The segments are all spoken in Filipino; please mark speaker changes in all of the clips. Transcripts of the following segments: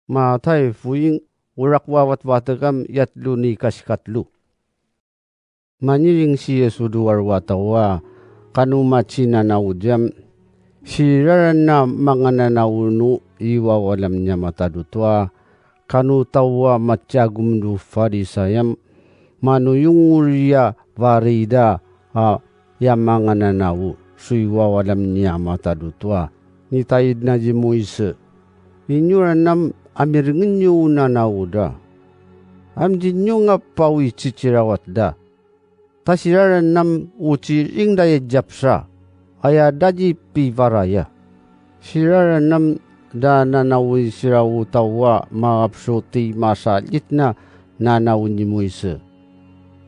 Speaker 1: Matay fuing urak wawat watakam yatlu ni kaskatlu. Maniring siya suduar watawa kanumachina na ujam siraran na mga nanawunu iwawalam niya matadutwa kanu tawa matjagum du farisayam manuyungurya varida ya mga nanawu suiwawalam niya matadutwa ni tayid na jimuise inyuran nam amiringin nyo nanawuda amjin nyo nga pawi chichirawat da tasiraran nam uci ingda ya japsa aya daji pivaraya siraran nam da nanawi sirawu tawa maapsuti masalit na nanawin jimuise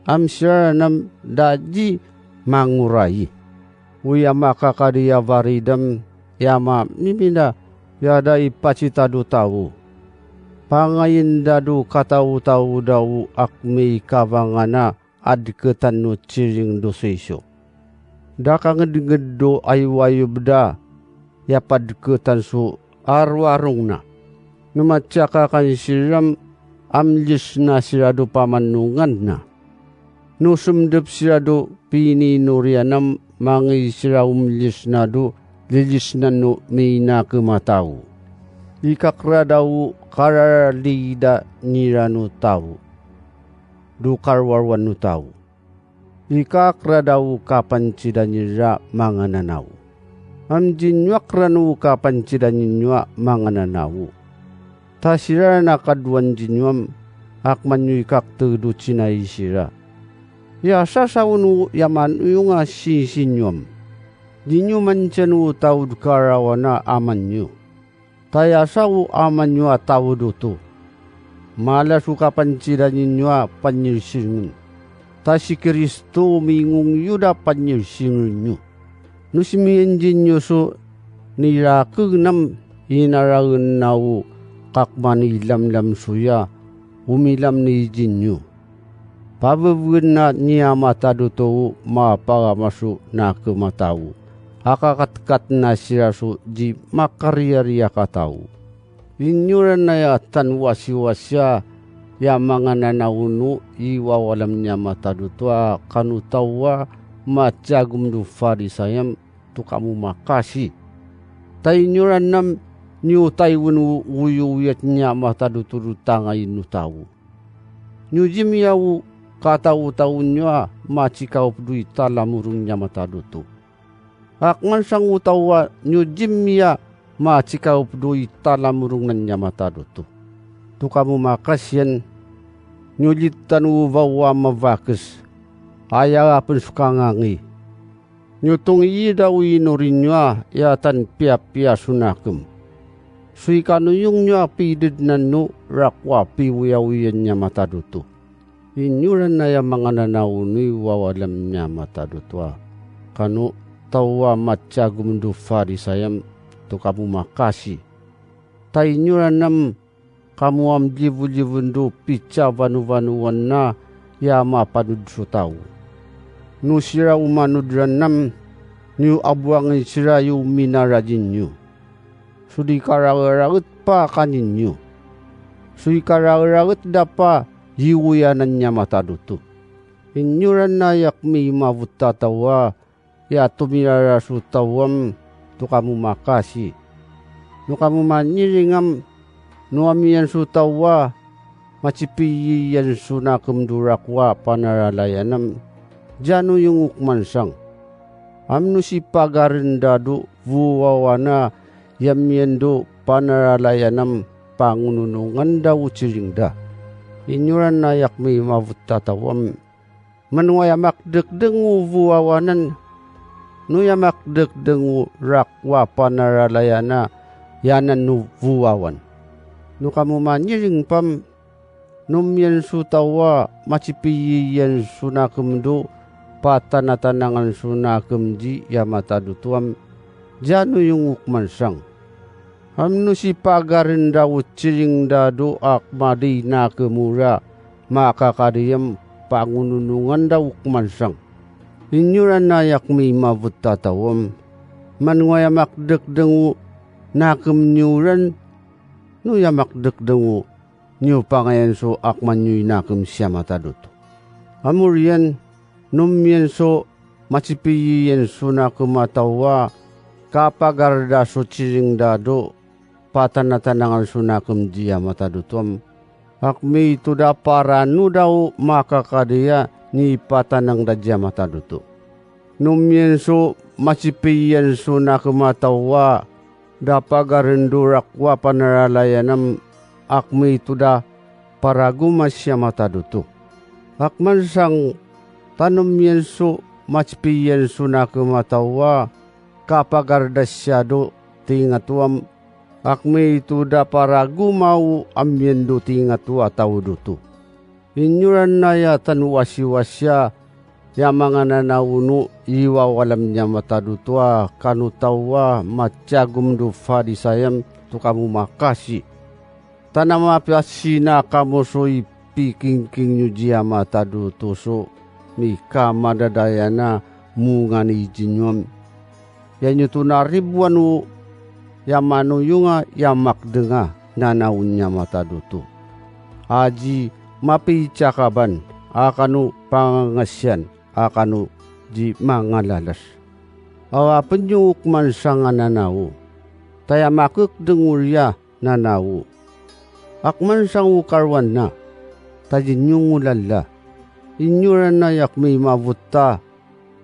Speaker 1: am siraran nam daji mangurai uya makakariya varidam yama mimina yada ipacitadu tawu pangayin dadu katawu-tawu dawu akmi kavangana adketan no ciring dosesyo daka ngedengeddo ayu-ayu beda ya padketan su arwarungna numacakakan siram amlisna sirado pamanungan na nusumdep sirado pini nurianam mangi sirawum lisnado lilisna no mina kematawu ikakradawu karalida niranu tawu dukarwarwan no tawu ikakradawu kapan cidanira mga nanawu amjinywak ranu kapan cidanyinywa mga nanawu tasira na kaduan jinywam akmanyu ikaktudu cinai sira ya sasawunu yaman uyunga sisinywam jinyu mancenu tawud karawana amanyu taya sawu amanyu atawudutu mala suka pancidanyinywa panyirsingun tasi Kristo mingung yuda panyirsingunyu nusimian jinyu su nirakugnam inaraun nawu kakmani lam suya umilam ni jinyu pababun na niya matadutu mapara masu na kematawu akakatkat na sirasu di makariaria katau inyuran na ya tan wasi-wasya ya mga nanawunu iwawalam niya matadutwa kanutawa matjagum du farisayam tu kamu makasi tainyuran nam nyu taiwunu uyuyat niya mataduturu tangay nutawu nyu jimiyawu katawu-tawu niya machikaw du italamurung niya matadutu akman sang utawa nyu jimya machikaw du italamurung niya matadutu tu kamu makasyan nyu litan uwawa mavakes aya apun sukangangi nyutung ida uinurinnya ya tan pia sunakum sui kanuyung nya pidid nanu rakwa piwiyawiyan nya matadutu inyuran na ya mga nanawuni wawalam nya matadutwa kanu tawa matjagum du farisayam tu kamu makasi tainyuran nam kamu am jivu-jivun du pica vanu-vanuan na ya mapanud sutawu nusira umanudran nam nyu abuang sira yu minarajin nyu sudi kararagut pa kanin nyu sui kararagut dapa yiwuyanan nya matadutu inyuran na yakmi mavutatawa ya tumirara sutawam tu kamu makasi nu kamu maniringam nuamian sutawa macipiyan sunakum durakwa panaralayanam janu yung ukmansang amnu si pagarindadu vuwawana yamyendo panaralayanam pangununungan daw ciringda inyuran na yakmi mavutatawam manuayamak dekdengu vuwawanan nuyamak dekdengu rakwa panaralayana yanan nu vuwawan nu kamu manyiring pam numyan sutawa macipiyan sunakumdu patanatanangan sunakumji yamatadutuam janu yung ukmansang amnu si pagarin daw ciring dadu akmadi na kemura makakadiyam pangununungan daw ukmansang inyuran na yakmi mavutatawam manwayamak dekdengu nakemnyuran no yamak dekdengu nyo pangayan so akman nyo inakem siya mataduto. Amurian numyen so macipiyen so na kumatawa kapagarda so ciring dado patanatanangan so na kumjiya matadutom. Akmi itu da para nu daw makakadaya ni patanang dadya mataduto. Numyen so macipiyen so na kumatawa da pagarendurakwa panaralayanam akmi itu da para gumasya mataduto. Akman sang tanum yenso macipiyen so na kumatawa kapagardasya tingatuam akmi itu da para gumau amyendo tingatwa tawduto. Inyuran na yatan wasi-wasya ya mga nanauno iwa walam niya matadutwa kanutawa matsyagum do farisayam to kamu makasi. Tanamapasi na kamu so ipikingking nyo jiya mataduto so mika madadaya na mungan ijinyom. Yan nyo to na ribuan o yamano yunga yamakdenga nanaun niya mataduto. Aji mapicakaban akanu pangangasyan akanu di mangalalas. Awa penyuk man sanga nanau. Taya makuk dengurya nanau. Akman sang ukarwan na. Tajin yung ulala. Inyuran na yak may mabuta.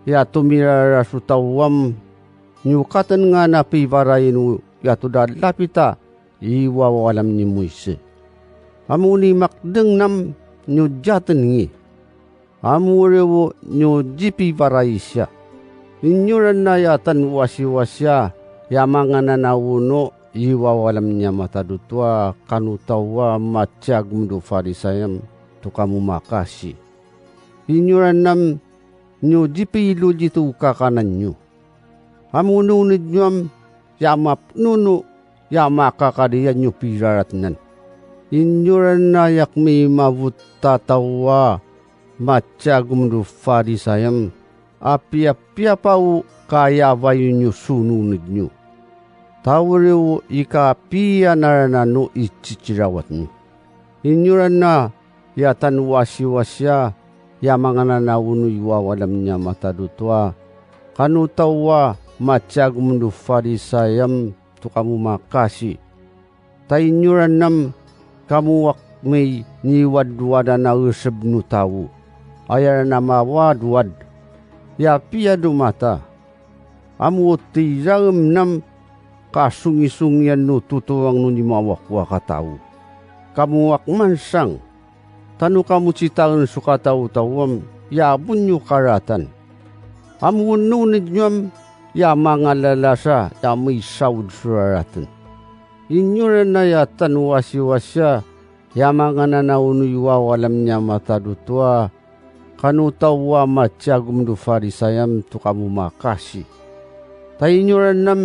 Speaker 1: Ya tumirara sutawam. Nyukatan nga na piparayin ya tudad lapita. Iwa walam ni Moise. Amuni makdeng nam nyujatan ngi. Amurewo nyo jipi paraisya. Inyuran na yatan wasi-wasya. Yamanga nanawuno iwa walam niya matadutwa kanutawa matsyagum do farisayam to kamu makasi. Inyuran nam nyo jipi ilo jitu kakanan nyo. Amununid nyo am yamap nuno yamakakadiyan nyo piraratnan. Inyuran na yakmi mavutatawa matsyagum do farisayam apia pau kaya vayu nyo sununid nyo. Tawrewo ika pia naranano ichichirawat nyo. Inyuran na yatan wasi-wasya ya mga nanawuno iwawalam niya matadutwa kanutawa matsyagum do farisayam to kamu makasi. Tainyuran nam kamuwak may niwadwada na usab no tawo. Ayar na mawadwad. Ya pia dumata. Amuti ragam nam kasungi-sungyan no tutuwang no ni mawakwa katawo. Kamuwak mansang. Tano kamu citaran sukataw-tawam. Ya bunyo karatan. Amununid nyam. Ya mga lalasa. Ya may sawd suraratan. Inyuran na yatan wasi-wasya. Ya mga nanauno iwawalam niya matadutwa. Kanutawa matsyagum do farisayam to kamu makasi. Tainyuran nam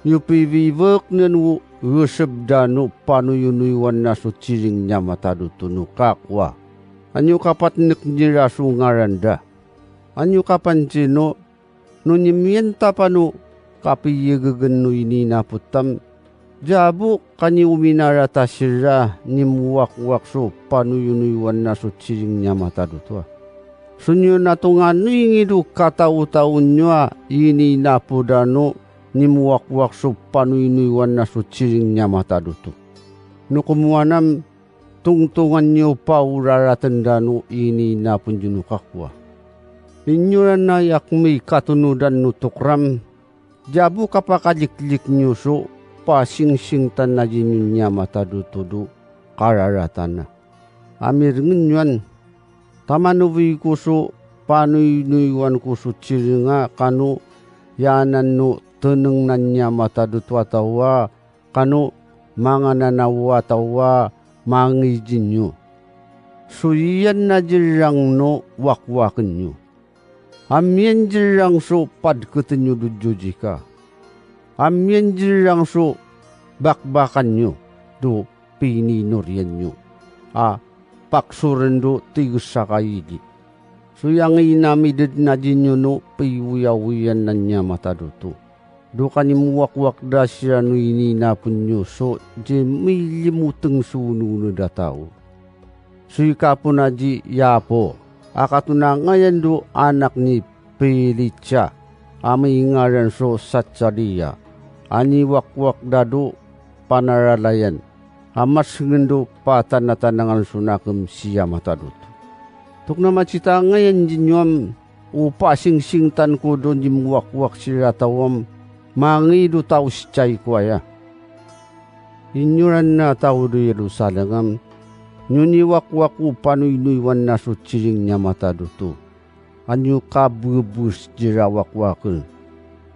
Speaker 1: yupivivok nanu usabdano panuyunuywan na so ciring niya mataduto no kakwa. Anyo kapatnik nira sungaranda. Anyo kapansino no nyimienta pa no kapiyagagan no ininaputam. Jabu kanyi uminarata sira nimuwak-wak so panuyunuywan na so ciring niya mataduto. Sunyo na tungan nungidu kataw-taon nyo ini napudano nimuwak-wak so panuyunuywan na so ciring niya mataduto. No kumuanam tungtungan nyo pauraratandano ini napunjuno kakwa. Inyuran na yakmi katunudan no tukram. Jabu kapakajiklik nyo so pasing-singtan na jinyo niya mataduto do kararatan na. Amir ngunyan. Tamanuwi ko so panuyunuywan ko so ciringa kanu yanan no teneng nanya matadutwa tawa kanu mga nanawa tawa mangijin nyo. So iyan na jirang no wakwakan nyo. Amyan jirang so padkutin nyo dujujika. Amyan jirang so bakbakan nyo do pininuryan nyo. Paksurendo tigus sa kayigi. So yang inamidid na dinyo no piwuyawiyan na niya mataduto. Do kanimuwakwak da siya no ininapon nyo so di may limuteng suno da tao. Suy kapo na di yapo. Akatuna ngayon do anak ni Pelicia. Amay ngaran so Satsaria. Ani wakwak da do panaralayan. Amas ngendo patanatanangan sunakam siya matadut. Tuk na macita ngayon dinyom upasing-singtan ko doon di wakwak sila tawam. Mangido tao siya'y kwaya. Inyuran na tao do Yerusalem. Nyuniwak-wak upanoy-nuywan na sutsiring niya mataduto. Anyo kabubus jirawak-wakul.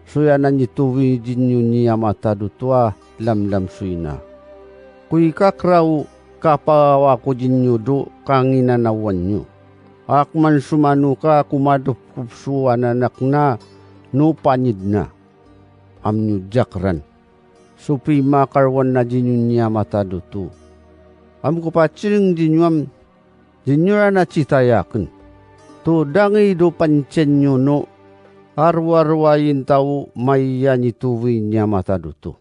Speaker 1: Suya na nituwi din niya mataduto lam-lam suyna. Kuy kakraw kapawako din nyo do kanginanawan nyo. Akman sumano ka kumadupkupsuan anak na no panid na. Amnyo jakran. Supi makarwan na din niya mataduto. Am ko pa chiring dinyuam dinyura na citayakan. To dangi do pancen nyo no arwarwayin tao maya nituwi niya mataduto.